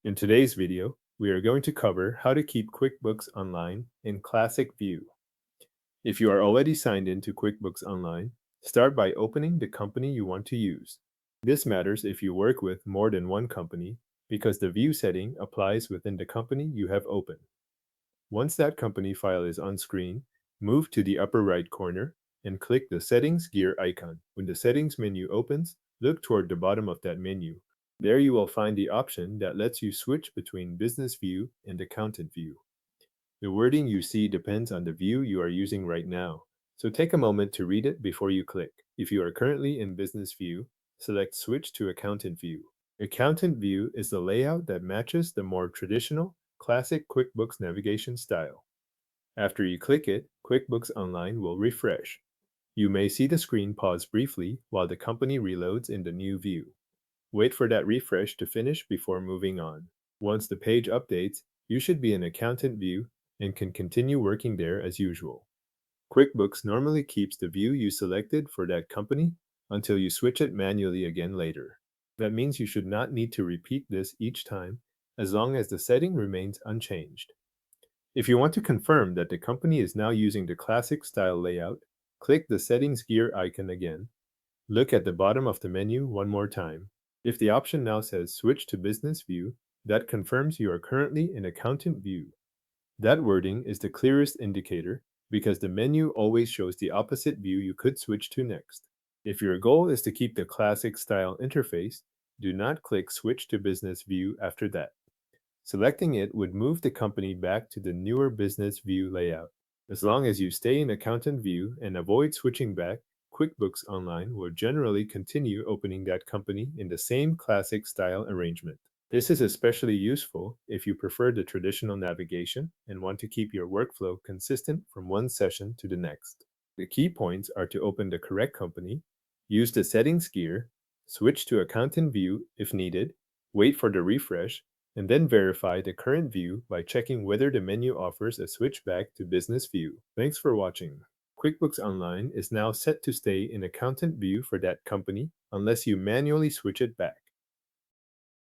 In today's video, we are going to cover how to keep QuickBooks Online in Classic View. If you are already signed into QuickBooks Online, start by opening the company you want to use. This matters if you work with more than one company because the view setting applies within the company you have opened. Once that company file is on screen, move to the upper right corner and click the Settings gear icon. When the Settings menu opens, look toward the bottom of that menu. There you will find the option that lets you switch between Business View and Accountant View. The wording you see depends on the view you are using right now, so take a moment to read it before you click. If you are currently in Business View, select Switch to Accountant View. Accountant View is the layout that matches the more traditional, classic QuickBooks navigation style. After you click it, QuickBooks Online will refresh. You may see the screen pause briefly while the company reloads in the new view. Wait for that refresh to finish before moving on. Once the page updates, you should be in Accountant View and can continue working there as usual. QuickBooks normally keeps the view you selected for that company until you switch it manually again later. That means you should not need to repeat this each time as long as the setting remains unchanged. If you want to confirm that the company is now using the classic style layout, click the Settings gear icon again. Look at the bottom of the menu one more time. If the option now says Switch to Business View, that confirms you are currently in Accountant View. That wording is the clearest indicator because the menu always shows the opposite view you could switch to next. If your goal is to keep the classic style interface, do not click Switch to Business View after that. Selecting it would move the company back to the newer Business View layout. As long as you stay in Accountant View and avoid switching back, QuickBooks Online will generally continue opening that company in the same classic style arrangement. This is especially useful if you prefer the traditional navigation and want to keep your workflow consistent from one session to the next. The key points are to open the correct company, use the settings gear, switch to Accountant View if needed, wait for the refresh, and then verify the current view by checking whether the menu offers a switch back to Business View. Thanks for watching. QuickBooks Online is now set to stay in Accountant View for that company unless you manually switch it back.